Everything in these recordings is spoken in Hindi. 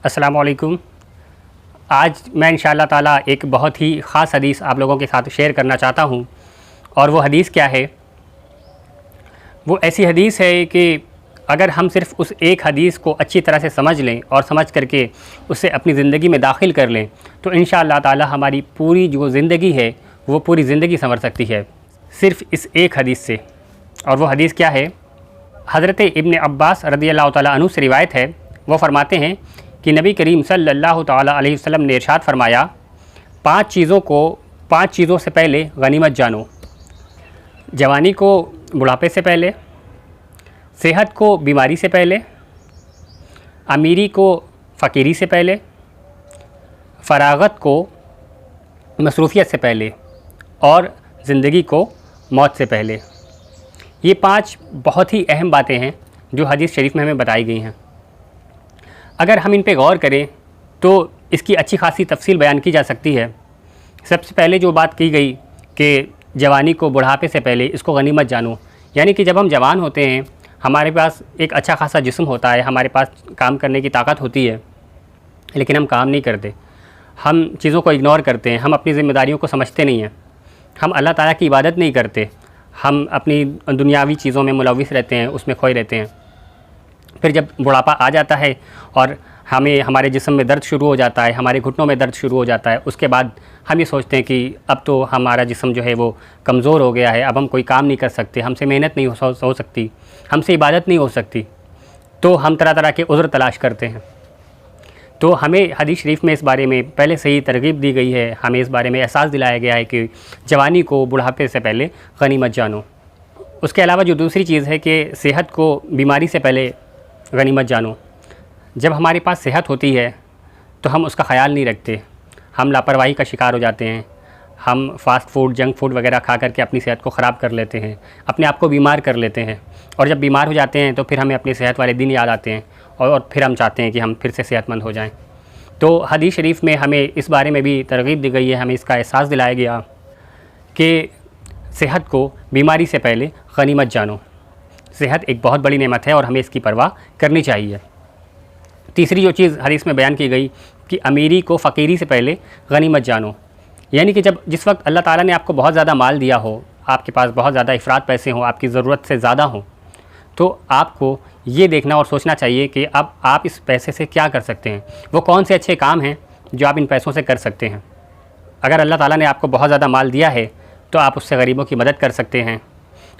अस्सलामु अलैकुम। आज मैं इंशाअल्लाह ताला एक बहुत ही ख़ास हदीस आप लोगों के साथ शेयर करना चाहता हूँ। और वो हदीस क्या है? वो ऐसी हदीस है कि अगर हम सिर्फ़ उस एक हदीस को अच्छी तरह से समझ लें और समझ करके उसे अपनी ज़िंदगी में दाखिल कर लें तो इंशाअल्लाह ताला हमारी पूरी जो ज़िंदगी है वो पूरी ज़िंदगी संवर सकती है, सिर्फ़ इस एक हदीस से। और वो हदीस क्या है? हज़रत इब्न अब्बास रज़ियल्लाहु ताला अन्हु से रिवायत है। वो फ़रमाते हैं कि नबी करीम सल्लल्लाहु ताला अलैहि वसल्लम ने इरशाद फरमाया, पाँच चीज़ों से पहले गनीमत जानो। जवानी को बुढ़ापे से पहले, सेहत को बीमारी से पहले, अमीरी को फ़कीरी से पहले, फ़रागत को मसरूफ़ियत से पहले और ज़िंदगी को मौत से पहले। ये पाँच बहुत ही अहम बातें हैं जो हदीस शरीफ में हमें बताई गई हैं। अगर हम इन पे गौर करें तो इसकी अच्छी खासी तफसील बयान की जा सकती है। सबसे पहले जो बात की गई कि जवानी को बुढ़ापे से पहले इसको गनीमत जानो, यानी कि जब हम जवान होते हैं हमारे पास एक अच्छा खासा जिस्म होता है, हमारे पास काम करने की ताकत होती है, लेकिन हम काम नहीं करते, हम चीज़ों को इग्नोर करते हैं, हम अपनी ज़िम्मेदारियों को समझते नहीं हैं, हम अल्लाह ताला की इबादत नहीं करते, हम अपनी दुनियावी चीज़ों में मुलव्विस रहते हैं, उसमें खोए रहते हैं। फिर जब बुढ़ापा आ जाता है और हमारे जिस्म में दर्द शुरू हो जाता है, हमारे घुटनों में दर्द शुरू हो जाता है, उसके बाद हम ये सोचते हैं कि अब तो हमारा जिस्म जो है वो कमज़ोर हो गया है, अब हम कोई काम नहीं कर सकते, हमसे मेहनत नहीं हो सकती, हमसे इबादत नहीं हो सकती, तो हम तरह तरह के उज़्र तलाश करते हैं। तो हमें हदीस शरीफ में इस बारे में पहले से ही तरगीब दी गई है, हमें इस बारे में एहसास दिलाया गया है कि जवानी को बुढ़ापे से पहले गनीमत जानो। उसके अलावा जो दूसरी चीज़ है कि सेहत को बीमारी से पहले गनीमत जानो। जब हमारे पास सेहत होती है तो हम उसका ख़याल नहीं रखते, हम लापरवाही का शिकार हो जाते हैं, हम फ़ास्ट फूड, जंक फूड वगैरह खा करके अपनी सेहत को ख़राब कर लेते हैं, अपने आप को बीमार कर लेते हैं। और जब बीमार हो जाते हैं तो फिर हमें अपनी सेहत वाले दिन याद आते हैं और फिर हम चाहते हैं कि हम फिर से सेहतमंद हो जाएं। तो हदीस शरीफ में हमें इस बारे में भी तरगीब दी गई है, हमें इसका एहसास दिलाया गया कि सेहत को बीमारी से पहले गनीमत जानो। सेहत एक बहुत बड़ी नेमत है और हमें इसकी परवाह करनी चाहिए। तीसरी जो चीज़ हदीस में बयान की गई कि अमीरी को फ़कीरी से पहले गनीमत जानो, यानी कि जिस वक्त अल्लाह ताला ने आपको बहुत ज़्यादा माल दिया हो, आपके पास बहुत ज़्यादा इफ़रात पैसे हों, आपकी ज़रूरत से ज़्यादा हों, तो आपको ये देखना और सोचना चाहिए कि अब आप इस पैसे से क्या कर सकते हैं, वो कौन से अच्छे काम हैं जो आप इन पैसों से कर सकते हैं। अगर अल्लाह ताला ने आपको बहुत ज़्यादा माल दिया है तो आप उससे गरीबों की मदद कर सकते हैं,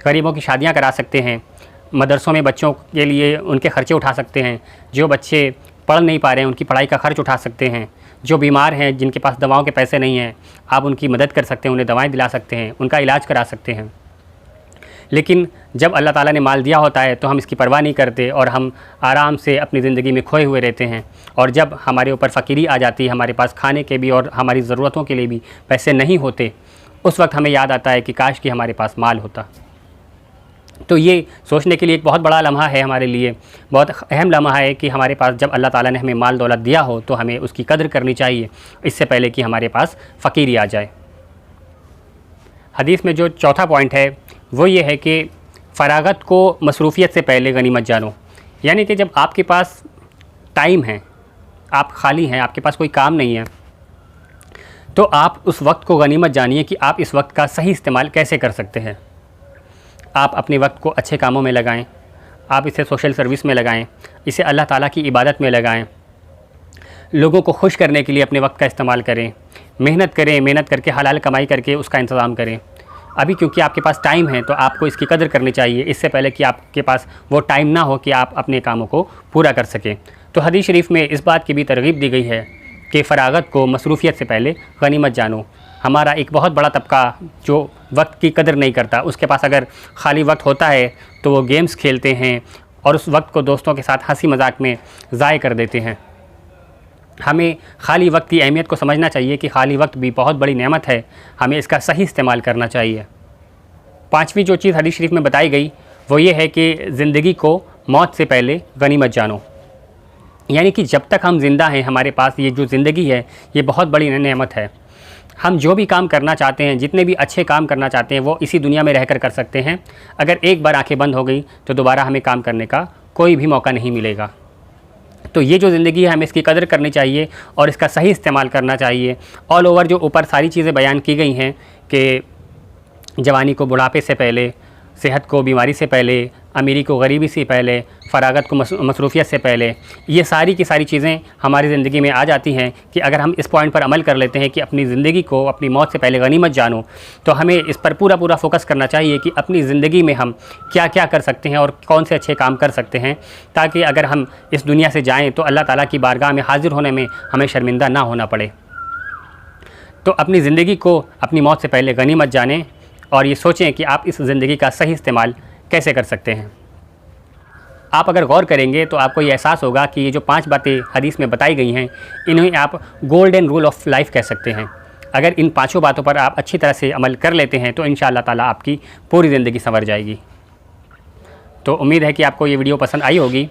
गरीबों की शादियाँ करा सकते हैं, मदरसों में बच्चों के लिए उनके ख़र्चे उठा सकते हैं, जो बच्चे पढ़ नहीं पा रहे हैं उनकी पढ़ाई का ख़र्च उठा सकते हैं, जो बीमार हैं जिनके पास दवाओं के पैसे नहीं हैं आप उनकी मदद कर सकते हैं, उन्हें दवाएं दिला सकते हैं, उनका इलाज करा सकते हैं। लेकिन जब अल्लाह ताला ने माल दिया होता है तो हम इसकी परवाह नहीं करते और हम आराम से अपनी ज़िंदगी में खोए हुए रहते हैं। और जब हमारे ऊपर फ़कीरी आ जाती है, हमारे पास खाने के भी और हमारी ज़रूरतों के लिए भी पैसे नहीं होते, उस वक्त हमें याद आता है कि काश कि हमारे पास माल होता। तो ये सोचने के लिए एक बहुत बड़ा लम्हा है, हमारे लिए बहुत अहम लम्हा है कि हमारे पास जब अल्लाह ताला ने हमें माल दौलत दिया हो तो हमें उसकी कदर करनी चाहिए, इससे पहले कि हमारे पास फ़कीरी आ जाए। हदीस में जो चौथा पॉइंट है वो ये है कि फ़रागत को मसरूफ़ियत से पहले गनीमत जानो, यानी कि जब आपके पास टाइम है, आप खाली हैं, आपके पास कोई काम नहीं है, तो आप उस वक्त को गनीमत जानिए कि आप इस वक्त का सही इस्तेमाल कैसे कर सकते हैं। आप अपने वक्त को अच्छे कामों में लगाएं, आप इसे सोशल सर्विस में लगाएं, इसे अल्लाह ताला की इबादत में लगाएं, लोगों को खुश करने के लिए अपने वक्त का इस्तेमाल करें, मेहनत करें, मेहनत करके हलाल कमाई करके उसका इंतज़ाम करें। अभी क्योंकि आपके पास टाइम है तो आपको इसकी कदर करनी चाहिए, इससे पहले कि आपके पास वो टाइम ना हो कि आप अपने कामों को पूरा कर सकें। तो हदीस शरीफ में इस बात की भी तरगीब दी गई है कि फ़रागत को मसरूफ़ियत से पहले गनीमत जानो। हमारा एक बहुत बड़ा तबका जो वक्त की कदर नहीं करता, उसके पास अगर खाली वक्त होता है तो वो गेम्स खेलते हैं और उस वक्त को दोस्तों के साथ हंसी मजाक में ज़ाय कर देते हैं। हमें खाली वक्त की अहमियत को समझना चाहिए कि खाली वक्त भी बहुत बड़ी नेमत है, हमें इसका सही इस्तेमाल करना चाहिए। पाँचवीं जो चीज़ हदीस शरीफ में बताई गई वो ये है कि ज़िंदगी को मौत से पहले गनीमत जानो, यानी कि जब तक हम ज़िंदा हैं हमारे पास ये जो ज़िंदगी है ये बहुत बड़ी नेमत है। हम जो भी काम करना चाहते हैं, जितने भी अच्छे काम करना चाहते हैं वो इसी दुनिया में रहकर कर सकते हैं। अगर एक बार आंखें बंद हो गई तो दोबारा हमें काम करने का कोई भी मौका नहीं मिलेगा। तो ये जो ज़िंदगी है हमें इसकी कदर करनी चाहिए और इसका सही इस्तेमाल करना चाहिए। ऑल ओवर जो ऊपर सारी चीज़ें बयान की गई हैं कि जवानी को बुढ़ापे से पहले, सेहत को बीमारी से पहले, अमीरी को गरीबी से पहले, फ़रागत को मसरूफ़ियत से पहले, ये सारी की सारी चीज़ें हमारी ज़िंदगी में आ जाती हैं कि अगर हम इस पॉइंट पर अमल कर लेते हैं कि अपनी ज़िंदगी को अपनी मौत से पहले गनीमत जानो, तो हमें इस पर पूरा पूरा फोकस करना चाहिए कि अपनी ज़िंदगी में हम क्या क्या कर सकते हैं और कौन से अच्छे काम कर सकते हैं, ताकि अगर हम इस दुनिया से जाएँ तो अल्लाह ताला की बारगाह में हाज़िर होने में हमें शर्मिंदा ना होना पड़े। तो अपनी ज़िंदगी को अपनी मौत से पहले गनीमत जानें और ये सोचें कि आप इस ज़िंदगी का सही इस्तेमाल कैसे कर सकते हैं। आप अगर गौर करेंगे तो आपको ये एहसास होगा कि ये जो 5 बातें हदीस में बताई गई हैं, इन्हें आप गोल्डन रूल ऑफ लाइफ कह सकते हैं। अगर इन 5 बातों पर आप अच्छी तरह से अमल कर लेते हैं तो इंशाअल्लाह ताला आपकी पूरी ज़िंदगी संवर जाएगी। तो उम्मीद है कि आपको ये वीडियो पसंद आई होगी।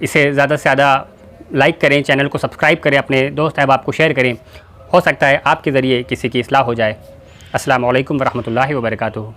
इसे ज़्यादा से ज़्यादा लाइक करें, चैनल को सब्सक्राइब करें, अपने दोस्त अहबाब को शेयर करें। हो सकता है आपके ज़रिए किसी की इस्लाह हो जाए। अस्सलामु अलैकुम वरहमतुल्लाहि वबरकातुहू।